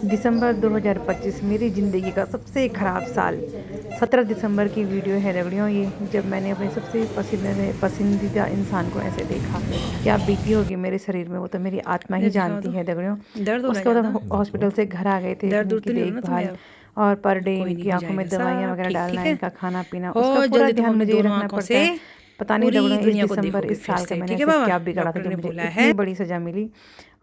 दिसंबर 2025 मेरी ज़िंदगी का सबसे ख़राब साल। 17 दिसंबर की वीडियो है रगड़ियों ये, जब मैंने अपने सबसे पसंदीदा इंसान को ऐसे देखा। क्या बीती होगी मेरे शरीर में वो तो मेरी आत्मा ही जानती है रगड़ियों। दर्द हो रहा उसके है बाद ज़्यादा? हम हॉस्पिटल से घर आ गए थे, दर्द इनकी तो नहीं हो रहा ना तुम्हें देखभाल अब? और पर डे कोई नहीं, इनकी हो आंखों में जाएगा दवाइयाँ सब वगैरह ठीक, डालना, ठीक है? इनका खाना पीना, हो उसका पूरा जल्दी तुम ध्यान अपनी मुझे ही दोनों रखना आँखों पड़ता से है। पता नहीं पूरी रगड़ियों इस दुनिया को दिसंबर देखोगे इस फिर साल का से, मैंने ठीक है ऐसे बाबा? क्या बिगाड़ा था डॉक्टर जो ने मुझे बोला इतनी है। बड़ी सज़ा मिली।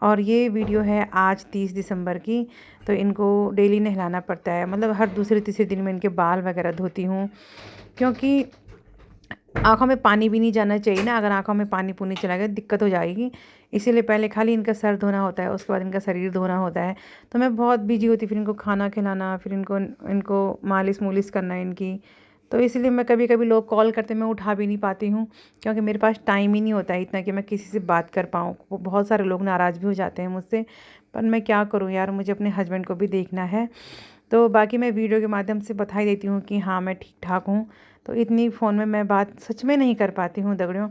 और ये वीडियो है आज 30 दिसंबर की। तो इनको डेली नहलाना पड़ता है, मतलब हर दूसरे तीसरे दिन में इनके बाल वगैरह धोती हूँ, क्योंकि आँखों में पानी भी नहीं जाना चाहिए ना। अगर आँखों में पानी पुनी चला गया दिक्कत हो जाएगी। इसीलिए पहले खाली इनका सर धोना होता है, उसके बाद इनका शरीर धोना होता है। तो मैं बहुत बिजी होती, फिर इनको खाना खिलाना, फिर इनको इनको मालिश मुलिश करना इनकी। तो इसलिए मैं कभी कभी लोग कॉल करते मैं उठा भी नहीं पाती हूँ, क्योंकि मेरे पास टाइम ही नहीं होता है इतना कि मैं किसी से बात कर पाऊँ। बहुत सारे लोग नाराज़ भी हो जाते हैं मुझसे, पर मैं क्या करूँ यार, मुझे अपने हस्बैंड को भी देखना है। तो बाकी मैं वीडियो के माध्यम से बता ही देती हूँ कि हाँ मैं ठीक ठाक हूँ। तो इतनी फ़ोन में मैं बात सच में नहीं कर पाती हूँ दगड़ियों।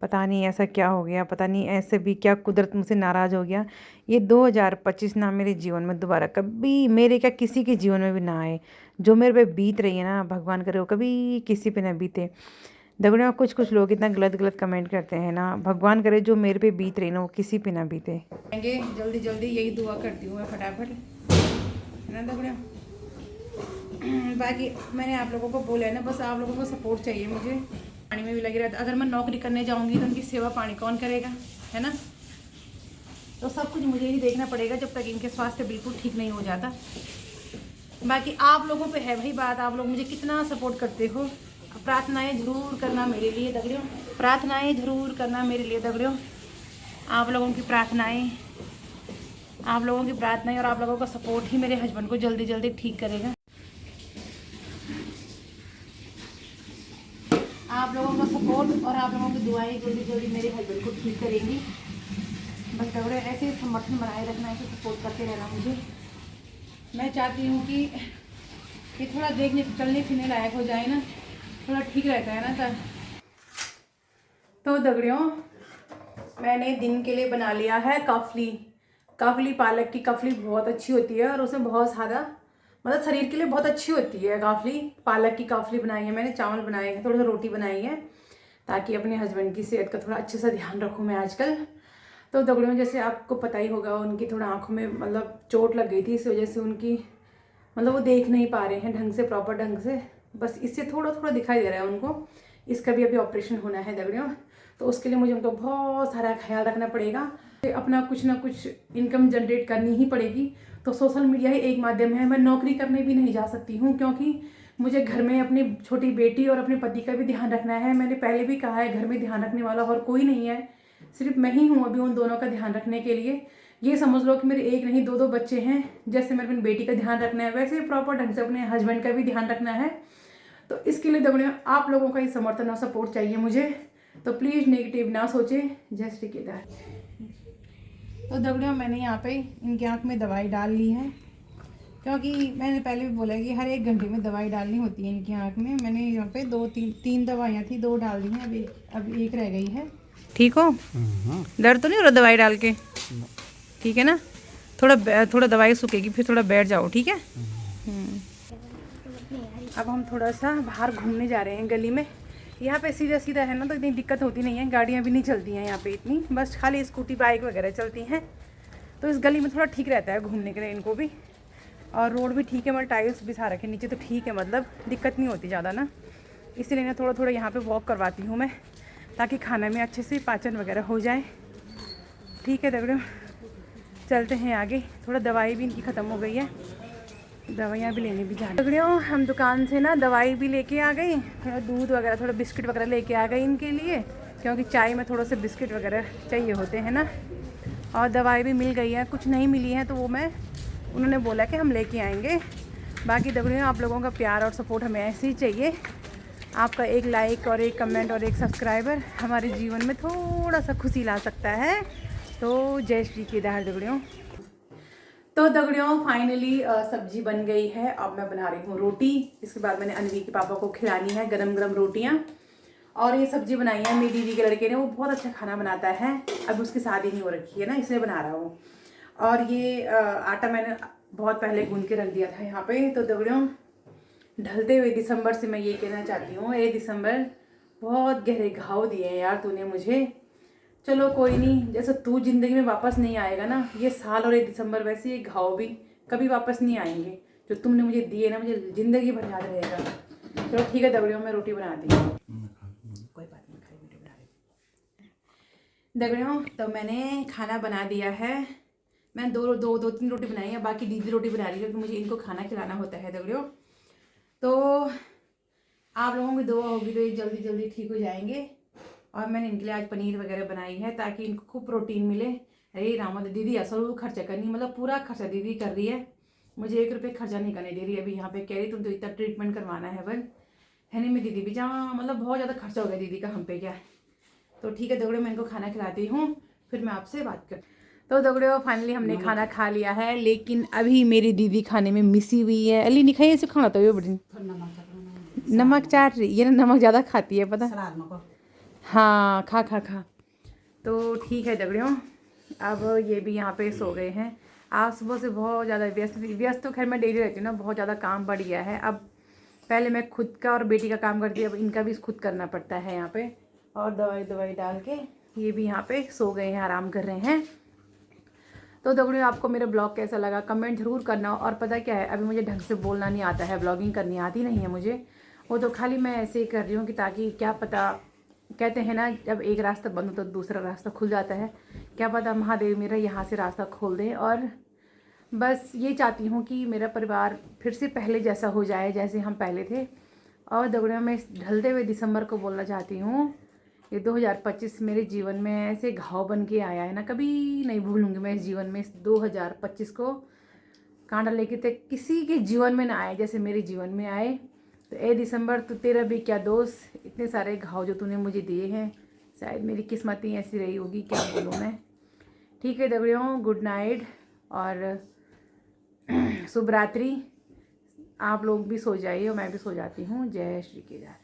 पता नहीं ऐसा क्या हो गया, पता नहीं ऐसे भी क्या कुदरत मुझसे नाराज़ हो गया। ये 2025 ना मेरे जीवन में दोबारा कभी, मेरे क्या किसी के जीवन में भी ना आए। जो मेरे पे बीत रही है ना, भगवान करे वो कभी किसी पे ना बीते। दगड़ियों कुछ कुछ लोग इतना गलत गलत कमेंट करते हैं ना, भगवान करे जो मेरे पे बीत रही ना वो किसी पे ना बीते। जल्दी जल्दी यही दुआ करती हूँ मैं फटाफट, है ना दगड़ियों। बाकी मैंने आप लोगों को बोला है ना, बस आप लोगों को सपोर्ट चाहिए मुझे। पानी में भी लगी रहता, अगर मैं नौकरी करने जाऊंगी तो उनकी सेवा पानी कौन करेगा, है ना। तो सब कुछ मुझे ही देखना पड़ेगा जब तक इनके स्वास्थ्य बिल्कुल ठीक नहीं हो जाता। बाकी आप लोगों पे है भाई बात, आप लोग मुझे कितना सपोर्ट करते हो। प्रार्थनाएं ज़रूर करना मेरे लिए दगड़ियों, प्रार्थनाएं ज़रूर करना मेरे लिए दगड़ियों। आप लोगों की प्रार्थनाएं, आप लोगों की प्रार्थनाएं और आप लोगों का सपोर्ट ही मेरे हस्बैंड को जल्दी जल्दी ठीक करेगा। आप लोगों का सपोर्ट और आप लोगों की दुआएं जल्दी जल्दी मेरे हस्बैंड को ठीक करेंगी। बस दौड़े ऐसे समर्थन बनाए रखना, ऐसे सपोर्ट करते रहना मुझे। मैं चाहती हूँ कि थोड़ा देखने चलने फिरने लायक हो जाए ना, थोड़ा ठीक रहता है ना। तो दगड़ियों मैंने दिन के लिए बना लिया है कफली। कफली पालक की कफली बहुत अच्छी होती है और उसमें बहुत ज़्यादा, मतलब शरीर के लिए बहुत अच्छी होती है कफली। पालक की कफली बनाई है मैंने, चावल बनाए हैं, थोड़ा सा रोटी बनाई है, ताकि अपने हस्बैंड की सेहत का थोड़ा अच्छे से ध्यान रखूँ मैं आजकल। तो दगड़ियों जैसे आपको पता ही होगा, उनकी थोड़ा आँखों में मतलब चोट लग गई थी, इस वजह से उनकी मतलब वो देख नहीं पा रहे हैं ढंग से, प्रॉपर ढंग से। बस इससे थोड़ा थोड़ा दिखाई दे रहा है उनको। इसका भी अभी ऑपरेशन होना है दगड़ियों, तो उसके लिए मुझे उनका बहुत सारा ख्याल रखना पड़ेगा। अपना कुछ ना कुछ इनकम जनरेट करनी ही पड़ेगी। तो सोशल मीडिया ही एक माध्यम है। मैं नौकरी करने भी नहीं जा सकती हूँ, क्योंकि मुझे घर में अपनी छोटी बेटी और अपने पति का भी ध्यान रखना है। मैंने पहले भी कहा है, घर में ध्यान रखने वाला और कोई नहीं है, सिर्फ मैं ही हूँ अभी उन दोनों का ध्यान रखने के लिए। ये समझ लो कि मेरे एक नहीं दो दो बच्चे हैं। जैसे मेरे अपनी बेटी का ध्यान रखना है, वैसे प्रॉपर ढंग से अपने हस्बैंड का भी ध्यान रखना है। तो इसके लिए दगड़ियों आप लोगों का ही समर्थन और सपोर्ट चाहिए मुझे। तो प्लीज़ नेगेटिव ना सोचें। जय श्री केदार। तो दगड़ियों मैंने यहाँ पे इनकी आँख में दवाई डाल ली है, क्योंकि मैंने पहले भी बोला कि हर 1 घंटे में दवाई डालनी होती है इनकी आँख में। मैंने यहाँ पे 2-3 दवाइयाँ थी, 2 डाल दी हैं, अभी एक रह गई है। ठीक हो? दर्द तो नहीं हो रहा दवाई डाल के? ठीक है ना। थोड़ा दवाई सूखेगी फिर थोड़ा बैठ जाओ, ठीक है। अब हम थोड़ा सा बाहर घूमने जा रहे हैं गली में। यहाँ पे सीधा सीधा है ना, तो इतनी दिक्कत होती नहीं है, गाड़ियाँ भी नहीं चलती हैं यहाँ पे इतनी, बस खाली स्कूटी बाइक वगैरह चलती हैं। तो इस गली में थोड़ा ठीक रहता है घूमने के लिए इनको भी। और रोड भी ठीक है, मतलब टाइल्स बिछा रखे नीचे, तो ठीक है, मतलब दिक्कत नहीं होती ज़्यादा ना। इसीलिए ना थोड़ा थोड़ा यहाँ पे वॉक करवाती हूँ मैं, ताकि खाने में अच्छे से पाचन वगैरह हो जाए। ठीक है दगड़ियों, चलते हैं आगे। थोड़ा दवाई भी इनकी ख़त्म हो गई है, दवाइयाँ भी लेने भी जानी। दगड़ियों हम दुकान से ना दवाई भी लेके आ गई, थोड़ा दूध वगैरह, थोड़ा बिस्किट वगैरह लेके आ गई इनके लिए, क्योंकि चाय में थोड़ा से बिस्किट वगैरह चाहिए होते हैं ना। और दवाई भी मिल गई है, कुछ नहीं मिली है तो वो उन्होंने बोला कि हम लेके आएंगे। बाकी दगड़ियों आप लोगों का प्यार और सपोर्ट हमें ऐसे ही चाहिए। आपका एक लाइक और एक कमेंट और एक सब्सक्राइबर हमारे जीवन में थोड़ा सा खुशी ला सकता है। तो जय श्री केदार दगड़ियों। तो दगड़ियों फाइनली सब्जी बन गई है। अब मैं बना रही हूँ रोटी। इसके बाद मैंने अनवी के पापा को खिलानी है गरम गरम रोटियाँ। और ये सब्जी बनाई है मेरी दीदी के लड़के ने, वो बहुत अच्छा खाना बनाता है। अब उसकी शादी नहीं हो रखी है ना, इसलिए बना रहा हूँ। और ये आटा मैंने बहुत पहले गूंद के रख दिया था यहाँ पे। तो दगड़ियों, ढलते हुए दिसंबर से मैं ये कहना चाहती हूँ, ये दिसंबर बहुत गहरे घाव दिए हैं यार तूने मुझे। चलो कोई नहीं, जैसे तू ज़िंदगी में वापस नहीं आएगा ना, ये साल और ये दिसंबर वैसे ये घाव भी कभी वापस नहीं आएंगे। जो तुमने मुझे दिए ना, मुझे ज़िंदगी भर याद रहेगा। चलो ठीक है दगड़ियों, मैं रोटी बनाती हूँ। कोई बात नहीं, खाली रोटी बना रही दगड़ियों। तो मैंने खाना बना दिया है। मैं दो तीन रोटी बनाई है, बाकी दीदी रोटी बना रही है क्योंकि मुझे इनको खाना खिलाना होता है दगड़ियों। तो आप लोगों की दुआ होगी तो ये जल्दी जल्दी ठीक हो जाएंगे। और मैंने इनके लिए आज पनीर वगैरह बनाई है ताकि इनको खूब प्रोटीन मिले। अरे रामा, दीदी असल खर्चा करनी, मतलब पूरा खर्चा दीदी कर रही है, मुझे 1 रुपये खर्चा नहीं करने दे रही है। अभी यहाँ पे कह रही तुम तो इतना ट्रीटमेंट करवाना है बल है नहीं, मैं दीदी भी जहाँ मतलब बहुत ज़्यादा खर्चा हो गया दीदी का हम पे क्या। तो ठीक है दगड़ियों, मैं इनको खाना खिलाती हूँ, फिर मैं आपसे बात कर। तो दगड़ियों फाइनली हमने खाना खा लिया है, लेकिन अभी मेरी दीदी खाने में मिसी हुई है। अली नहीं खाई ऐसे खाना तो ये बड़ी नमक चाट रही ये ना, नमक ज़्यादा खाती है पता। हाँ खा खा खा। तो ठीक है दगड़ियों, अब ये भी यहाँ पे सो गए हैं। आज सुबह से बहुत ज़्यादा व्यस्त तो खैर मैं डेली रहती हूँ ना, बहुत ज़्यादा काम बढ़ गया है। अब पहले मैं खुद का और बेटी का काम करती थी, अब इनका भी खुद करना पड़ता है यहाँ पे। और दवाई डाल के ये भी यहाँ पे सो गए हैं, आराम कर रहे हैं। तो दगड़ियों, आपको मेरा ब्लॉग कैसा लगा कमेंट ज़रूर करना। और पता क्या है, अभी मुझे ढंग से बोलना नहीं आता है, ब्लॉगिंग करनी आती नहीं है मुझे। वो तो खाली मैं ऐसे ही कर रही हूँ कि ताकि क्या पता, कहते हैं ना जब एक रास्ता बंद हो तो दूसरा रास्ता खुल जाता है, क्या पता महादेव मेरा यहाँ से रास्ता खोल दें। और बस ये चाहती हूँ कि मेरा परिवार फिर से पहले जैसा हो जाए जैसे हम पहले थे। और दगड़ियों, मैं इस ढलते हुए दिसंबर को बोलना चाहती हूँ, ये 2025 मेरे जीवन में ऐसे घाव बन के आया है ना, कभी नहीं भूलूंगी मैं इस जीवन में। इस 2025 को कांटा लेके तक किसी के जीवन में ना आए जैसे मेरे जीवन में आए। तो ए दिसंबर, तो तेरा भी क्या दोस्त, इतने सारे घाव जो तूने मुझे दिए हैं, शायद मेरी किस्मत ही ऐसी रही होगी, क्या बोलूँ मैं। ठीक है दगड़ियों, गुड नाइट और शुभ रात्रि। आप लोग भी सो जाइए और मैं भी सो जाती हूँ। जय श्री केदार।